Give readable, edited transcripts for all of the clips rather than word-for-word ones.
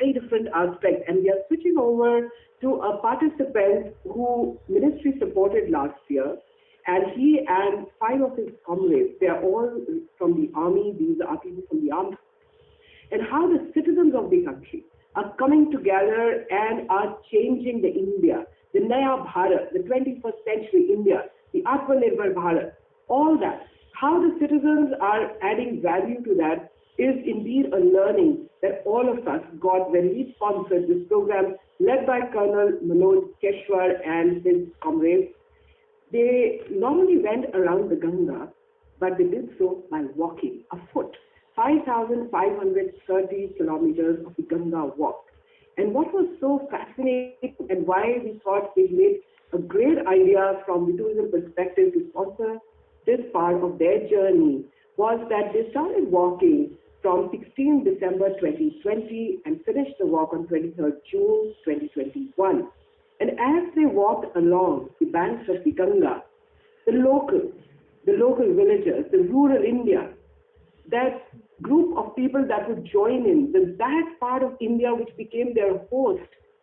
very different aspect. And we are switching over to a participant who ministry supported last year. And he and 5 of his comrades, they are all from the army, these are people from the army, and how the citizens of the country are coming together and are changing the India, the Naya Bharat, the 21st century India, the Atmanirbhar Bharat, all that. How the citizens are adding value to that is indeed a learning that all of us got when we sponsored this program led by Colonel Manoj Keshwar and his comrades. They not only went around the Ganga, but they did so by walking, afoot, 5,530 kilometers of the Ganga walk. And what was so fascinating and why we thought it made a great idea from the tourism perspective to sponsor this part of their journey was that they started walking from 16 December 2020 and finished the walk on 23rd June 2021. And as they walked along the banks of the Ganga, the local villagers, the rural India, that group of people that would join in, that part of India which became their host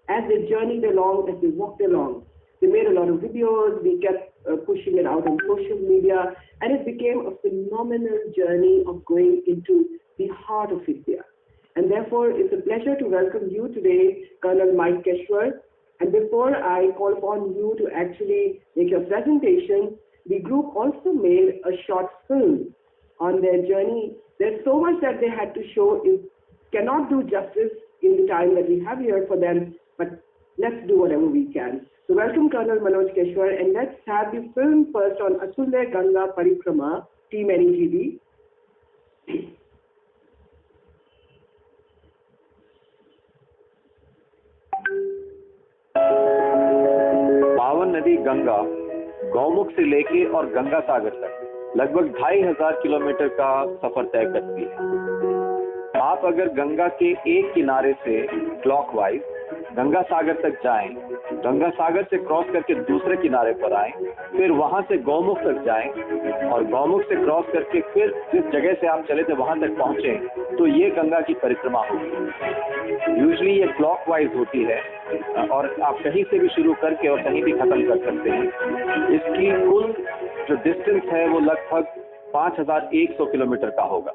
as they journeyed along, as they walked along. They made a lot of videos, we kept pushing it out on social media, and it became a phenomenal journey of going into the heart of India. And therefore, it's a pleasure to welcome you today, Colonel Mike Keshwar. And before I call upon you to actually make your presentation, the group also made a short film on their journey. There's so much that they had to show. It cannot do justice in the time that we have here for them, but let's do whatever we can. So welcome Colonel Manoj Keshwar, and let's have the film first on Atulya Ganga Parikrama, Team NEGB. पावन नदी गंगा गौमुख से लेके और गंगा सागर तक लगभग 2500 kilometre का सफर तय करती है। आप अगर गंगा के एक किनारे से क्लॉकवाइज गंगा सागर तक जाएं, गंगा सागर से क्रॉस करके दूसरे किनारे पर आएं, फिर वहां से गौमुख तक जाएं और गौमुख से क्रॉस करके फिर जिस जगह से आप चले थे वहां तक पहुंचे, तो ये गंगा की परिक्रमा होगी। यूजुअली ये क्लॉकवाइज होती है और आप कहीं से भी शुरू करके और कहीं भी खत्म कर सकते हैं। इसकी कुल जो डिस्टेंस है वो लगभग 5100 किलोमीटर का होगा।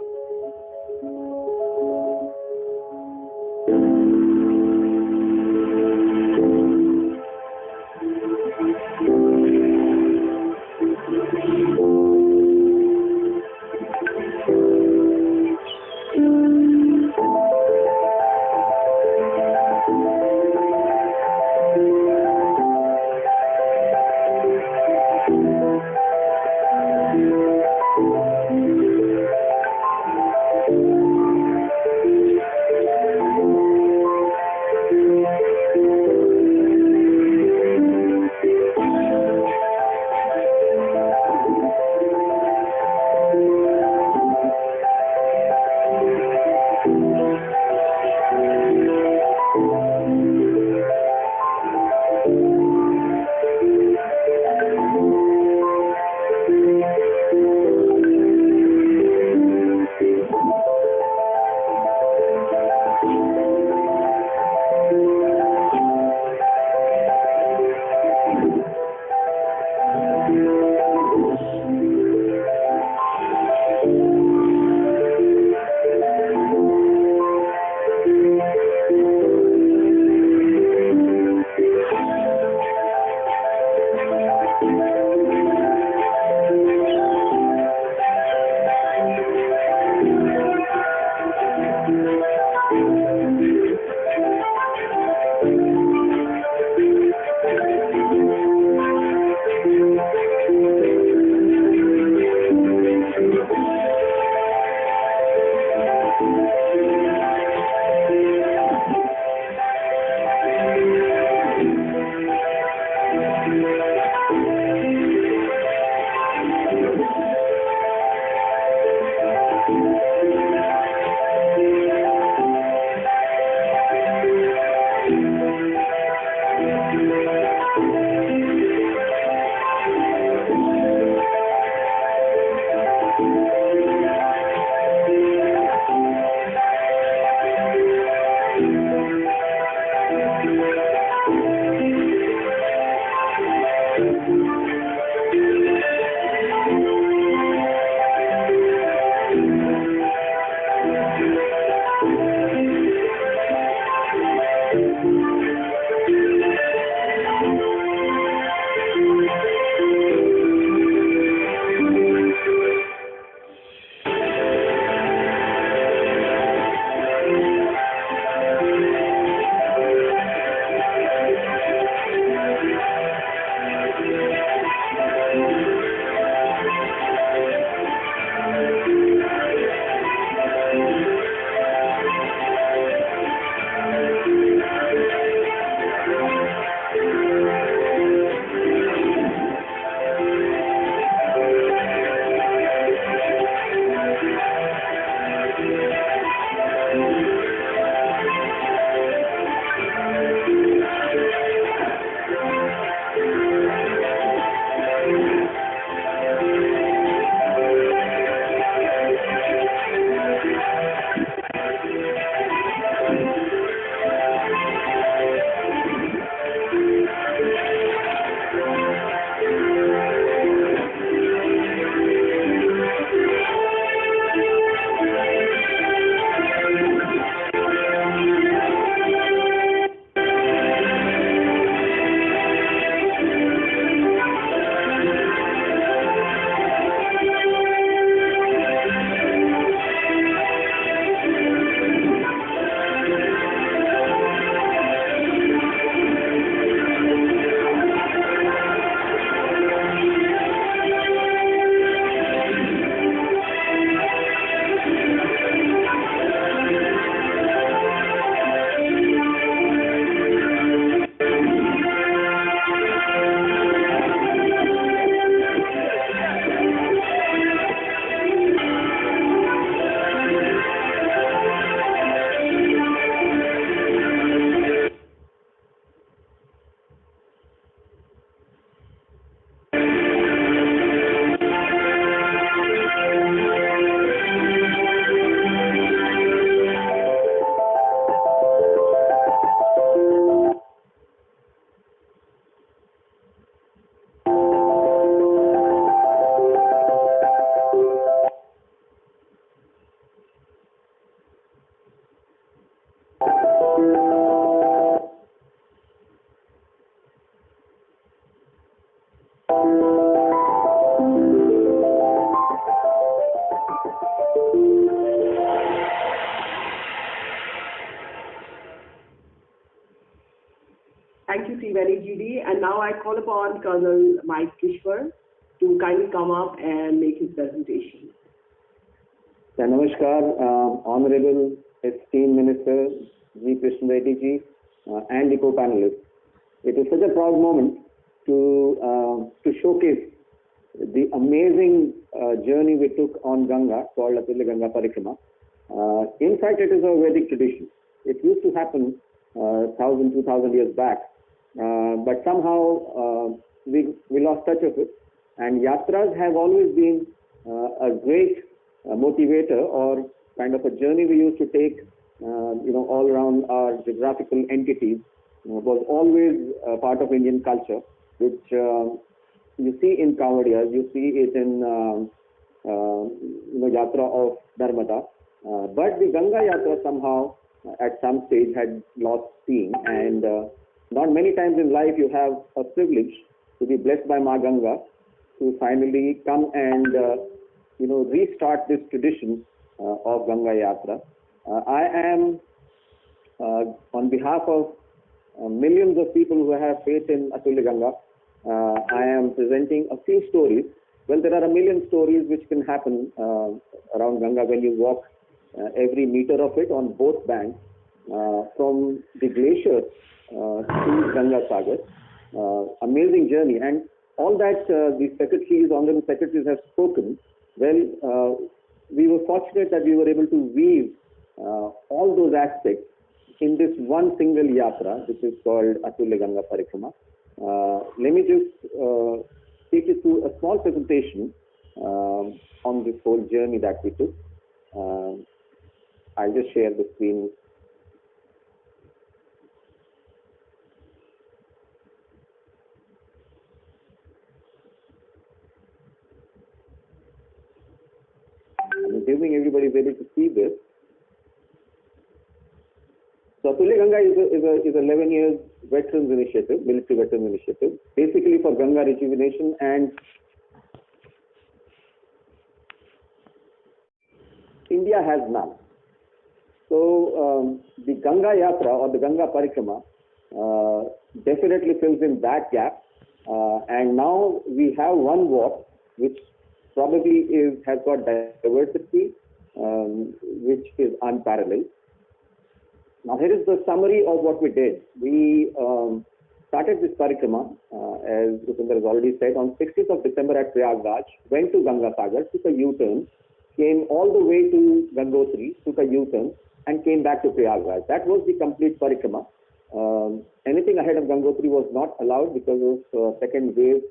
Thank you, Triveni GD. And now I call upon Colonel Mike Kishwar to kindly come up and make his presentation. Namaskar, Honorable esteemed Minister G. Krishna Reddy ji and the co-panelists. It is such a proud moment to showcase the amazing journey we took on Ganga called Atulya Ganga Parikrama. In fact, it is a Vedic tradition. It used to happen 1,000, 2,000 years back, but somehow we lost touch of it. And yatras have always been a great motivator or kind of a journey we used to take, all around our geographical entities. Was always part of Indian culture, which you see in Kavadiyas, you see it in Yatra of Narmada. But the Ganga Yatra somehow at some stage had lost steam, and not many times in life you have a privilege to be blessed by Ma Ganga to finally come and restart this tradition of Ganga Yatra. I am on behalf of millions of people who have faith in Atulya Ganga. I am presenting a few stories. Well, there are a million stories which can happen around Ganga when you walk every meter of it on both banks, from the glacier to Ganga Sagar. Amazing journey, and all that the secretaries, honorable secretaries have spoken. Well, we were fortunate that we were able to weave all those aspects in this one single yatra, which is called Atulya Ganga Parikrama. Let me just take you through a small presentation on this whole journey that we took. I'll just share the screen. I'm assuming everybody is able to see this. So Atulya Ganga is a 11 years veterans initiative, military veterans initiative, basically for Ganga rejuvenation and India has none. So the Ganga Yatra or the Ganga Parikrama definitely fills in that gap, and now we have one walk which probably has got diversity, which is unparalleled. Now here is the summary of what we did. We started this parikrama, as Upinder has already said, on 16th of December at Prayagraj, went to Ganga Sagar, took a U-turn, came all the way to Gangotri, took a U-turn, and came back to Prayagraj. That was the complete parikrama. Anything ahead of Gangotri was not allowed because of second wave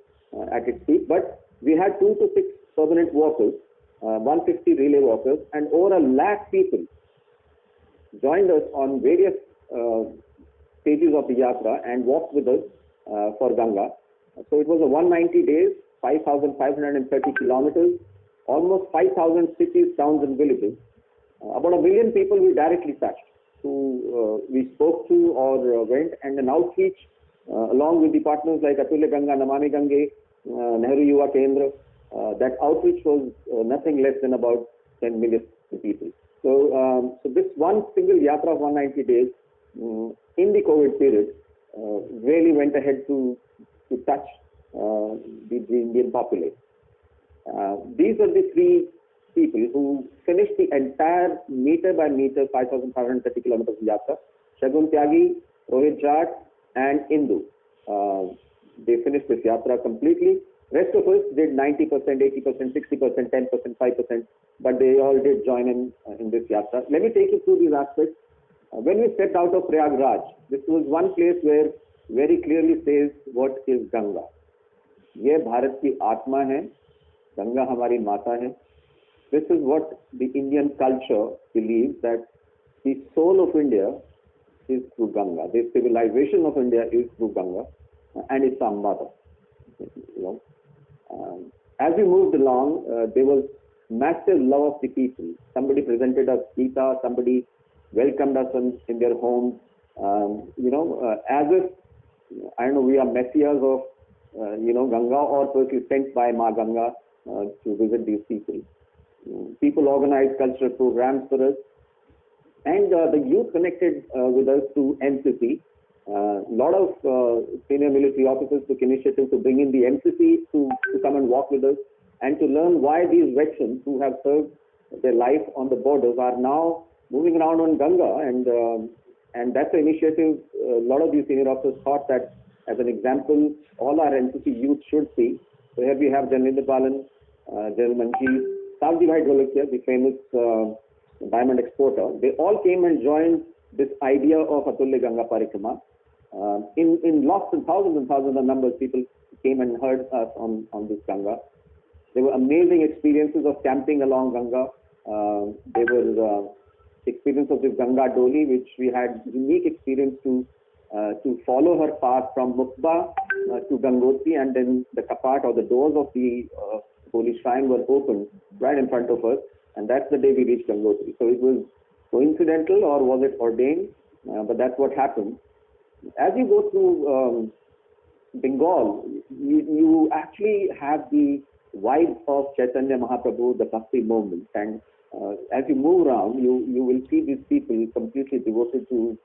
at its peak, but we had 2 to 6 permanent walkers, 150 relay walkers, and over 1 lakh people joined us on various stages of the yatra and walked with us for Ganga. So it was a 190 days, 5,530 kilometers, almost 5,000 cities, towns and villages. About 1 million people we directly touched, who we spoke to or went, and an outreach along with the partners like Atulya Ganga, Namami Gange, Nehru Yuva Kendra. That outreach was nothing less than about 10 million people. So this one single yatra of 190 days in the COVID period really went ahead to touch the Indian populace. These are the 3 people who finished the entire meter by meter 5,530 kilometers yatra. Shagun Tyagi, Rohit Jat and Indu. They finished this yatra completely. Rest of us did 90%, 80%, 60%, 10%, 5%, but they all did join in this yatra. Let me take you through these aspects. When we stepped out of Prayagraj, this was one place where very clearly says what is Ganga. ये भारत की आत्मा है, गंगा हमारी माता है. This is what the Indian culture believes, that the soul of India is through Ganga. The civilization of India is through Ganga, and it's our mother. As we moved along, there was massive love of the people. Somebody presented us Gita, somebody welcomed us in their homes. As if, I don't know, we are messiahs of, Ganga, or personally sent by Ma Ganga to visit these people. People organized cultural programs for us, and the youth connected with us through NCC. lot of senior military officers took initiative to bring in the MCC to come and walk with us and to learn why these veterans who have served their life on the borders are now moving around on Ganga, and that's the initiative a lot of these senior officers thought that as an example all our NCC youth should see. So here we have General Indrapalan, General Manjeet, Savji Bhai Dholakia, the famous diamond exporter. They all came and joined this idea of Atulya Ganga Parikrama. In lots and thousands of numbers, people came and heard us on this Ganga. There were amazing experiences of camping along Ganga. There were experience of this Ganga Doli, which we had unique experience to follow her path from Mukba to Gangotri, and then the kapat or the doors of the holy shrine were opened right in front of us, and that's the day we reached Gangotri. So it was coincidental or was it ordained? But that's what happened. As you go through Bengal, you actually have the vibe of Chaitanya Mahaprabhu, the Bhakti movement, and as you move around, you will see these people completely devoted to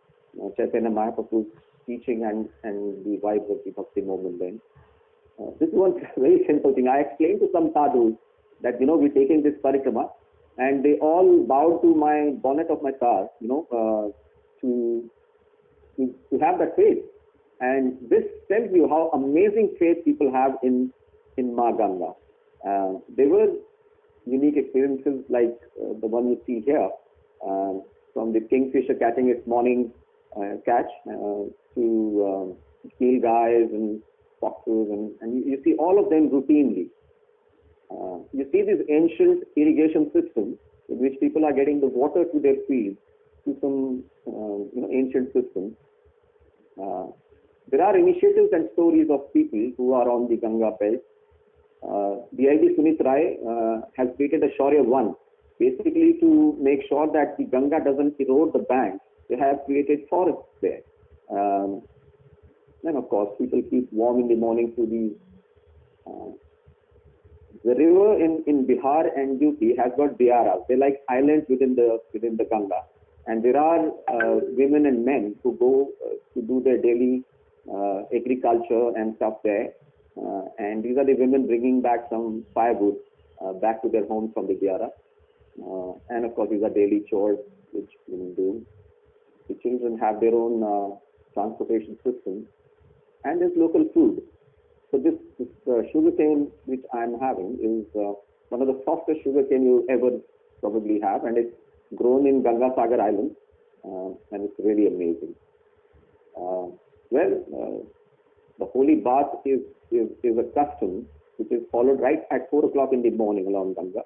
Chaitanya Mahaprabhu's teaching and the vibes of the Bhakti movement. Then this is one very simple thing. I explained to some sadhus that we're taking this parikrama, and they all bowed to my bonnet of my car, to have that faith. And this tells you how amazing faith people have in Ma Ganga. There were unique experiences like the one you see here, from the kingfisher catching its morning catch to keel guys and foxes, and you see all of them routinely. You see these ancient irrigation systems in which people are getting the water to their fields through some ancient systems. There are initiatives and stories of people who are on the Ganga belt. DIG Sunit Rai has created a Shaurya 1, basically to make sure that the Ganga doesn't erode the banks. They have created forests there. Then of course people keep warm in the morning through these. The river in Bihar and UP has got diaras. They're like islands within the Ganga, and there are women and men who go to do their daily agriculture and stuff there. And these are the women bringing back some firewood back to their homes from the diara. And of course, these are daily chores which women do. The children have their own transportation system, and there's local food. So this sugar cane which I'm having is one of the softest sugar cane you ever probably have, and it's grown in Ganga Sagar Island, and it's really amazing. The holy bath is a custom which is followed right at 4 o'clock in the morning along Ganga.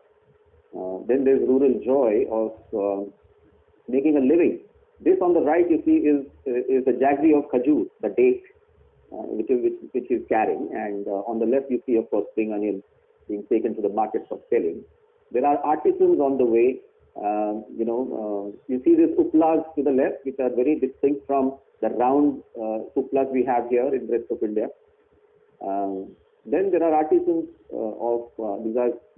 Then there's rural joy of making a living. This on the right you see is the jaggery of khajur, the date, which is carrying, and on the left you see of course spring onion being taken to the market for selling. There are artisans on the way. You see these uplas to the left, which are very distinct from the round uplas we have here in the rest of India. Then there are artisans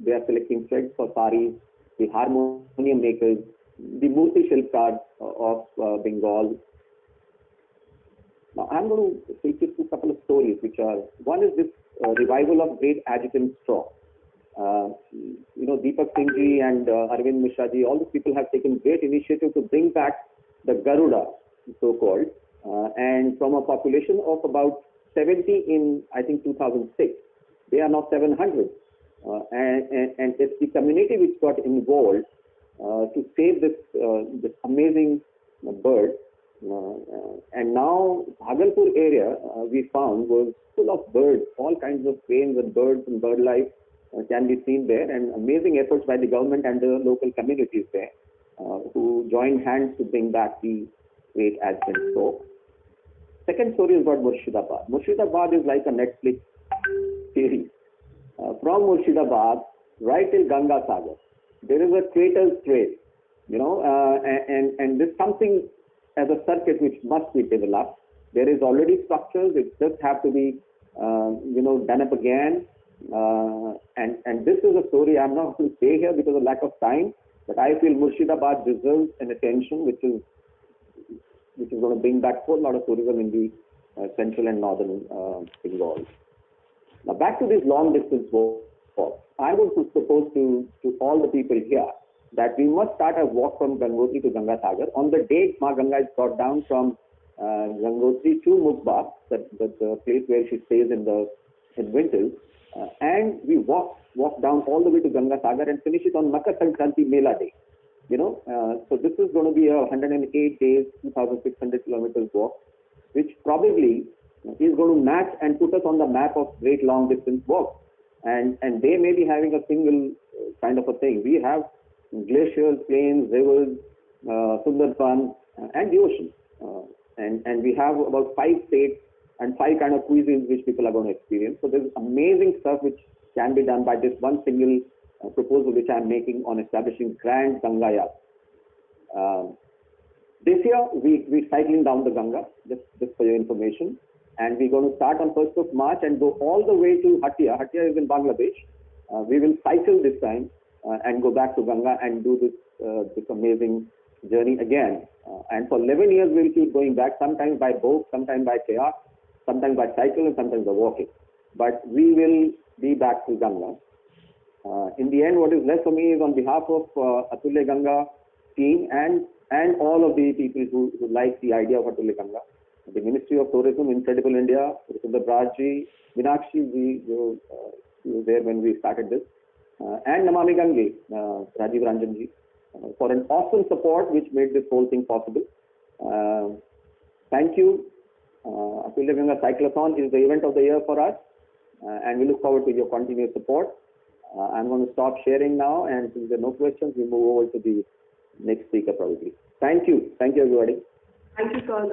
they are selecting threads for saris, the harmonium makers, the Murti Shilpkars of Bengal. Now I'm going to take you through a couple of stories one is this revival of great adjutant straw. Deepak Singh ji and Arvind Mishra ji, all these people have taken great initiative to bring back the Garuda, so-called, and from a population of about 70 in, I think, 2006, they are now 700. And it's the community which got involved to save this amazing bird. And now Bhagalpur area we found was full of birds, all kinds of cranes and birds and bird life can be seen there, and amazing efforts by the government and the local communities there who joined hands to bring back the great adjutant straw. Second story is about Murshidabad. Murshidabad is like a Netflix series. From Murshidabad right till Ganga Sagar, there is a crater strait, and there's something as a circuit which must be developed. There is already structures; it just have to be, done up again. And this is a story I'm not going to say here because of lack of time, but I feel Murshidabad deserves an attention which is which is going to bring back a whole lot of tourism in the central and northern Bengal. Now back to these long distance walks. I would propose to all the people here that we must start a walk from Gangotri to Ganga Sagar. On the day Ma Ganga is brought down from Gangotri to Mukba, the place where she stays in winters, and we walk down all the way to Ganga Sagar and finish it on Makar Sankranti Mela Day. So this is going to be a 108 days, 2,600 kilometers walk, which probably is going to match and put us on the map of great long distance walks. And they may be having a single kind of a thing. We have glaciers, plains, rivers, Sundarban, and the ocean. And we have about 5 states and 5 kind of cuisines which people are going to experience. So there's amazing stuff which can be done by this one single proposal which I'm making on establishing Grand Ganga Yatra. This year we're cycling down the Ganga, just for your information. And we're going to start on 1st of March and go all the way to Hatia. Hatia is in Bangladesh. We will cycle this time and go back to Ganga and do this amazing journey again. And for 11 years we'll keep going back, sometimes by boat, sometimes by kayak, sometimes by cycle, and sometimes by walking. But we will be back to Ganga. In the end, what is left for me is on behalf of Atulya Ganga team and all of the people who like the idea of Atulya Ganga, the Ministry of Tourism, Incredible India, Sundar Rajji, Meenakshi, we were there when we started this, and Namami Gange, Rajiv Ranjanji, for an awesome support which made this whole thing possible. Thank you. Atulya Ganga Cyclothon is the event of the year for us, and we look forward to your continued support. I'm going to stop sharing now, and since there are no questions, we move over to the next speaker probably. Thank you. Thank you, everybody. Thank you, sir.